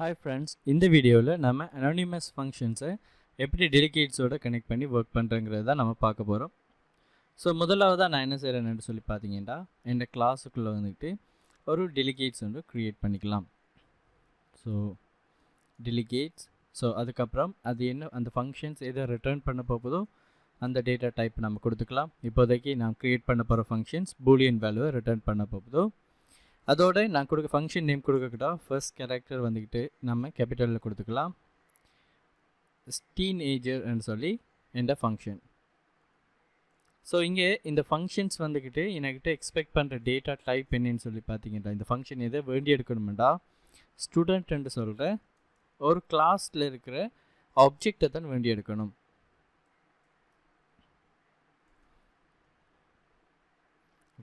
Hi friends, இந்த வீடியோவில் நம்ம anonymous functions எப்படி delegatesோட கனெக்ட் பண்ணி ஒர்க் பண்ணுறங்கிறது தான் நம்ம பார்க்க போகிறோம். ஸோ முதலாவதாக நான் என்ன செய்கிறேன்னு சொல்லி பார்த்தீங்கன்னா இந்த கிளாஸுக்குள்ளே வந்துட்டு ஒரு delegates வந்து க்ரியேட் பண்ணிக்கலாம். ஸோ delegates, ஸோ அதுக்கப்புறம் அது என்ன அந்த ஃபங்க்ஷன்ஸ் எதை ரிட்டர்ன் பண்ண போகுதோ அந்த டேட்டா டைப் நம்ம கொடுத்துக்கலாம். இப்போதைக்கு நான் க்ரியேட் பண்ண போகிற ஃபங்க்ஷன்ஸ் பூலியன் வேல்யூவை ரிட்டர்ன் பண்ண போகுதோ அதோட நான் கொடுக்க ஃபங்க்ஷன் நேம் கொடுக்கக்கிட்டா ஃபர்ஸ்ட் கேரக்டர் வந்துக்கிட்டு நம்ம கேபிட்டலில் கொடுத்துக்கலாம். டீனேஜர்ன்னு சொல்லி இந்த ஃபங்க்ஷன். ஸோ இங்கே இந்த ஃபங்க்ஷன்ஸ் வந்துக்கிட்டு என்கிட்ட எக்ஸ்பெக்ட் பண்ணுற டேட்டா டைப் என்னன்னு சொல்லி பார்த்தீங்கன்னா இந்த ஃபங்க்ஷன் எதை வேண்டி எடுக்கணுமெண்டா ஸ்டூடெண்ட்ன்னு சொல்கிற ஒரு கிளாஸில் இருக்கிற ஆப்ஜெக்டை தான் வேண்டி எடுக்கணும்.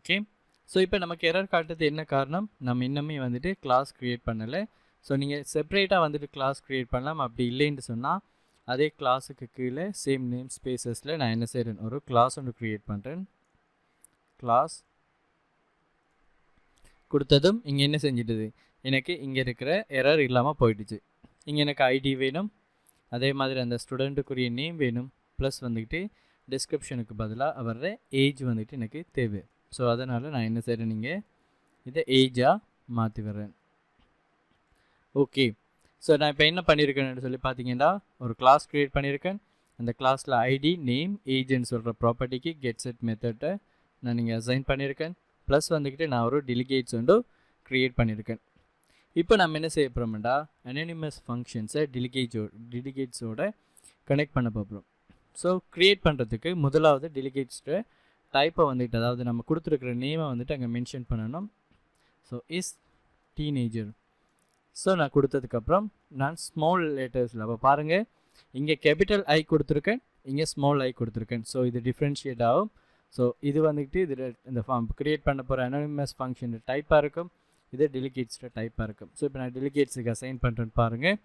ஓகே, ஸோ இப்போ நமக்கு எரர் காட்டுறது என்ன காரணம், நம்ம இன்னுமே வந்துட்டு கிளாஸ் க்ரியேட் பண்ணலை. ஸோ நீங்கள் செப்பரேட்டாக வந்துட்டு கிளாஸ் க்ரியேட் பண்ணலாம். அப்படி இல்லைன்னு சொன்னால் அதே கிளாஸுக்கு கீழே சேம் நேம் ஸ்பேசஸில் நான் என்ன செய்கிறேன், ஒரு கிளாஸ் ஒன்று க்ரியேட் பண்ணுறேன். கிளாஸ் கொடுத்ததும் இங்கே என்ன செஞ்சிடுது, எனக்கு இங்கே இருக்கிற எரர் இல்லாமல் போயிடுச்சு. இங்கே எனக்கு ஐடி வேணும், அதே மாதிரி அந்த ஸ்டூடெண்ட்டுக்குரிய நேம் வேணும், ப்ளஸ் வந்துக்கிட்டு டிஸ்கிரிப்ஷனுக்கு பதிலாக வர்ற ஏஜ் வந்துட்டு எனக்கு தேவை. ஸோ அதனால் நான் என்ன செய்கிறேன், நீங்கள் இதை ஏஜாக மாற்றி வர்றேன். ஓகே, ஸோ நான் இப்போ என்ன பண்ணியிருக்கேன்னு சொல்லி பார்த்தீங்கன்னா ஒரு கிளாஸ் க்ரியேட் பண்ணியிருக்கேன். அந்த கிளாஸில் ஐடி நேம் ஏஜ்னு சொல்கிற ப்ராப்பர்ட்டிக்கு கெட் செட் மெத்தட்டை நான் நீங்கள் அசைன் பண்ணியிருக்கேன். ப்ளஸ் வந்துக்கிட்டு நான் ஒரு டெலிகேட்ஸ் வந்து க்ரியேட் பண்ணியிருக்கேன். இப்போ நம்ம என்ன செய்ய போகிறோம்டா அனானிமஸ் ஃபங்க்ஷன்ஸை டெலிகேட்ஸோட கனெக்ட் பண்ண போகிறோம். ஸோ க்ரியேட் பண்ணுறதுக்கு முதலாவது டெலிகேட்ஸோட டைப்பை வந்துட்டு அதாவது நம்ம கொடுத்துருக்குற நேமை வந்துட்டு அங்கே மென்ஷன் பண்ணணும். So is teenager. ஸோ நான் கொடுத்ததுக்கப்புறம் நான் ஸ்மால் லெட்டர்ஸில் அப்போ பாருங்கள் இங்கே கேபிட்டல் ஐ கொடுத்துருக்கேன், இங்கே ஸ்மால் ஐ கொடுத்துருக்கேன். ஸோ இது டிஃப்ரென்ஷியேட் ஆகும். ஸோ இது வந்துக்கிட்டு இதில் இந்த ஃபார்ம் க்ரியேட் பண்ண போகிற அனானிமஸ் ஃபங்க்ஷன் டைப்பாக இருக்கும், இது டெலிகேட்ஸோட டைப்பாக இருக்கும். ஸோ இப்போ நான் டெலிகேட்ஸுக்கு அசைன் பண்ணுறேன்னு பாருங்கள்.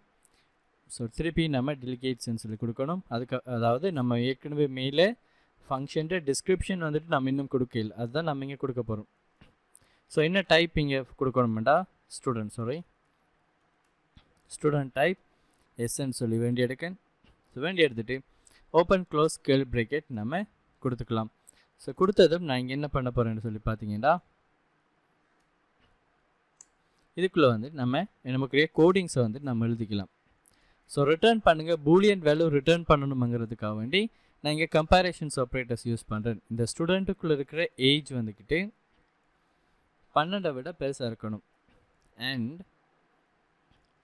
ஸோ திருப்பி நம்ம டெலிகேட்ஸ்ன்னு சொல்லி கொடுக்கணும். அதுக்கு அதாவது நம்ம ஏற்கனவே மேலே ஃபங்க்ஷன் டிஸ்கிரிப்ஷன் வந்துட்டு நம்ம இன்னும் கொடுக்கல, அதுதான் நம்ம இங்கே கொடுக்க போகிறோம். ஸோ என்ன டைப் இங்கே கொடுக்கணுமெண்டா ஸ்டூடெண்ட் டைப் எஸ்ன்னு சொல்லி வேண்டி எடுக்கேன். ஸோ வேண்டி எடுத்துகிட்டு ஓப்பன் க்ளோஸ் கேர்லி ப்ராக்கெட் நம்ம கொடுத்துக்கலாம். ஸோ கொடுத்ததும் நான் இங்கே என்ன பண்ண போகிறேன்னு சொல்லி பார்த்தீங்கன்னா இதுக்குள்ளே வந்து நமக்குரிய கோடிங்ஸை வந்து நம்ம எழுதிக்கலாம். ஸோ ரிட்டர்ன் பண்ணுங்கள், பூலியன் வேல்யூ ரிட்டர்ன் பண்ணணுங்கிறதுக்காக வேண்டி நான் இங்கே கம்பேரிஷன்ஸ் ஆப்ரேட்டர்ஸ் யூஸ் பண்ணுறேன். இந்த ஸ்டூடெண்ட்டுக்குள்ளே இருக்கிற ஏஜ் வந்துக்கிட்டு 12 விட பெருசாக இருக்கணும். அண்ட்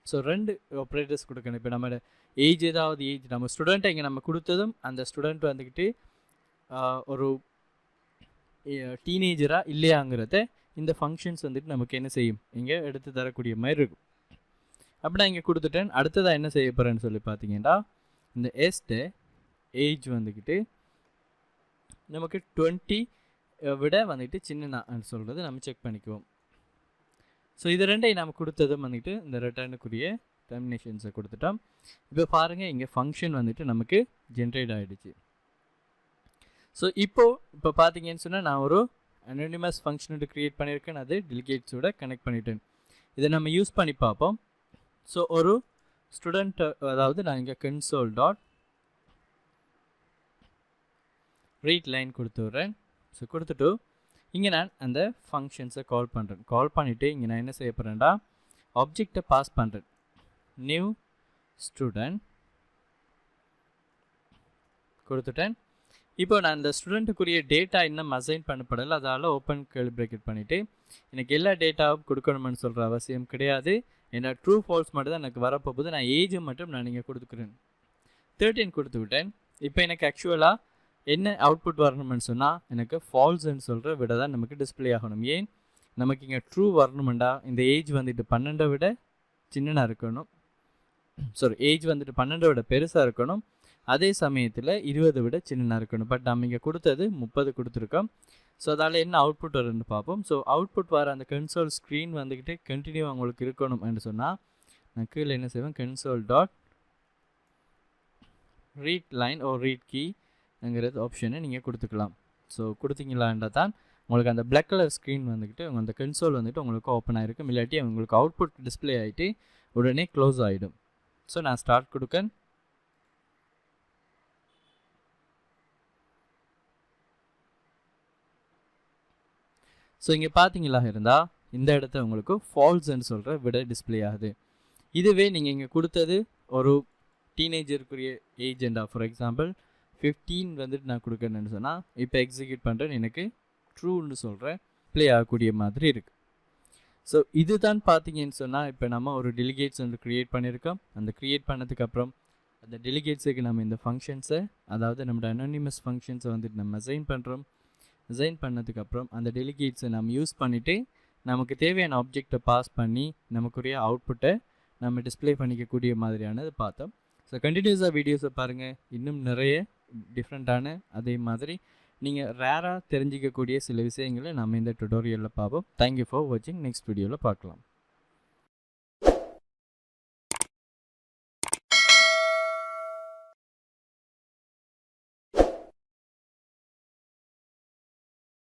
ஸோ 2 ஆப்ரேட்டர்ஸ் கொடுக்கணும். இப்போ நம்ம ஏஜ் ஏதாவது ஏஜ் நம்ம ஸ்டூடெண்ட்டை இங்கே நம்ம கொடுத்ததும் அந்த ஸ்டூடெண்ட் வந்துக்கிட்டு ஒரு டீனேஜராக இல்லையாங்கிறத இந்த ஃபங்க்ஷன்ஸ் வந்துட்டு நமக்கு என்ன செய்யும், இங்கே எடுத்து தரக்கூடிய மாதிரி இருக்கும். அப்படி நான் இங்கே கொடுத்துட்டேன். அடுத்ததாக என்ன செய்ய போகிறேன்னு சொல்லி பார்த்தீங்கன்னா இந்த எஸ்ட்டு ஏஜ் வந்துக்கிட்டு நமக்கு 20 விட வந்துட்டு சின்னன்னு சொல்கிறது நம்ம செக் பண்ணிக்குவோம். ஸோ இது ரெண்டையும் நம்ம கொடுத்ததும் வந்துட்டு இந்த ரிட்டர்னுக்குரிய டெர்மினேஷன்ஸை கொடுத்துட்டோம். இப்போ பாருங்கள் இங்கே ஃபங்க்ஷன் வந்துட்டு நமக்கு ஜென்ரேட் ஆகிடுச்சு. ஸோ இப்போ பார்த்தீங்கன்னு சொன்னால் நான் ஒரு அனானிமஸ் ஃபங்க்ஷன் க்ரியேட் பண்ணியிருக்கேன், அது டெலிகேட்ஸோட கனெக்ட் பண்ணிட்டேன். இதை நம்ம யூஸ் பண்ணி பார்ப்போம். ஸோ ஒரு ஸ்டூடெண்ட் அதாவது நான் இங்கே கன்சோல் டாட் ரீட் லைன் கொடுத்துட்றேன். ஸோ கொடுத்துட்டு இங்கே நான் அந்த ஃபங்க்ஷன்ஸை கால் பண்ணுறேன். கால் பண்ணிவிட்டு இங்கே நான் என்ன செய்ய போகிறேன்டா ஆப்ஜெக்டை பாஸ் பண்ணுறேன். நியூ ஸ்டூடெண்ட் கொடுத்துட்டேன். இப்போ நான் இந்த ஸ்டூடெண்ட்டுக்குரிய டேட்டா இன்னும் அசைன் பண்ணப்படலை, அதால் ஓப்பன் கேர்லி ப்ராக்கெட் பண்ணிவிட்டு எனக்கு எல்லா டேட்டாவும் கொடுக்கணும்னு சொல்கிற அவசியம் கிடையாது. ஏன்னா ட்ரூ ஃபால்ஸ் மட்டும் தான் எனக்கு வரப்போகுது. நான் ஏஜ் மட்டும் நான் இங்கே கொடுத்துக்கிறேன். 13 கொடுத்து விட்டேன். இப்போ எனக்கு ஆக்சுவலாக என்ன அவுட்புட் வரணும்னு சொன்னால் எனக்கு ஃபால்ஸ்ன்னு சொல்கிற விட தான் நமக்கு டிஸ்பிளே ஆகணும். ஏன் நமக்கு இங்கே ட்ரூ வரணுமெண்டா இந்த ஏஜ் வந்துட்டு 12 விட சின்னதாக இருக்கணும். ஏஜ் வந்துட்டு 12 விட பெருசாக இருக்கணும், அதே சமயத்தில் 20 விட சின்னதாக இருக்கணும். பட் நம்ம இங்கே கொடுத்தது 30 கொடுத்துருக்கோம். ஸோ அதால் என்ன அவுட்புட் வருதுன்னு பார்ப்போம். ஸோ அவுட்புட் வர அந்த கன்சோல் ஸ்க்ரீன் வந்துக்கிட்டு கண்டினியூ உங்களுக்கு இருக்கணும் என்று சொன்னால் நான் கீழே என்ன செய்வேன், கன்சோல் டாட் ரீட் லைன் ஓ ரீட் கீங்கிறது ஆப்ஷனை நீங்கள் கொடுத்துக்கலாம். ஸோ கொடுத்தீங்களாண்டா தான் உங்களுக்கு அந்த black கலர் ஸ்க்ரீன் வந்துக்கிட்டு அந்த கன்சோல் வந்துட்டு உங்களுக்கு ஓப்பன் ஆகிருக்கும். இல்லாட்டி உங்களுக்கு அவுட்புட் டிஸ்பிளே ஆகிட்டு உடனே க்ளோஸ் ஆகிடும். ஸோ நான் ஸ்டார்ட் கொடுக்கேன். ஸோ இங்கே பார்த்தீங்களா இருந்தால் இந்த இடத்த உங்களுக்கு ஃபால்ஸ்ன்னு சொல்கிற விட டிஸ்பிளே ஆகுது. இதுவே நீங்கள் இங்கே கொடுத்தது ஒரு டீனேஜருக்குரிய ஏஜெண்டா, ஃபார் எக்ஸாம்பிள் 15 வந்துட்டு நான் கொடுக்கணுன்னு சொன்னால் இப்போ எக்ஸிக்யூட் பண்ணுறேன்னு எனக்கு ட்ரூன்னு சொல்கிறேன் ப்ளே ஆகக்கூடிய மாதிரி இருக்குது. ஸோ இதுதான் பார்த்தீங்கன்னு சொன்னால் இப்போ நம்ம ஒரு டெலிகேட்ஸ் வந்து க்ரியேட் பண்ணியிருக்கோம். அந்த க்ரியேட் பண்ணதுக்கப்புறம் அந்த டெலிகேட்ஸுக்கு நம்ம இந்த ஃபங்க்ஷன்ஸை, அதாவது நம்மளோட அனானிமஸ் ஃபங்க்ஷன்ஸை வந்துட்டு நம்ம அசைன் பண்ணுறோம். அசைன் பண்ணதுக்கப்புறம் அந்த டெலிகேட்ஸை நம்ம யூஸ் பண்ணிவிட்டு நமக்கு தேவையான ஆப்ஜெக்டை பாஸ் பண்ணி நமக்குரிய அவுட்புட்டை நம்ம டிஸ்பிளே பண்ணிக்கக்கூடிய மாதிரியானது பார்த்தோம். ஸோ கண்டினியூஸாக வீடியோஸை பாருங்கள். இன்னும் நிறைய டிஃப்ரெண்ட்டான அதே மாதிரி நீங்கள் ரேராக தெரிஞ்சிக்கக்கூடிய சில விஷயங்களை நம்ம இந்த டுட்டோரியலில் பார்ப்போம். தேங்க்யூ ஃபார் வாட்சிங். நெக்ஸ்ட் வீடியோவில் பார்க்கலாம்.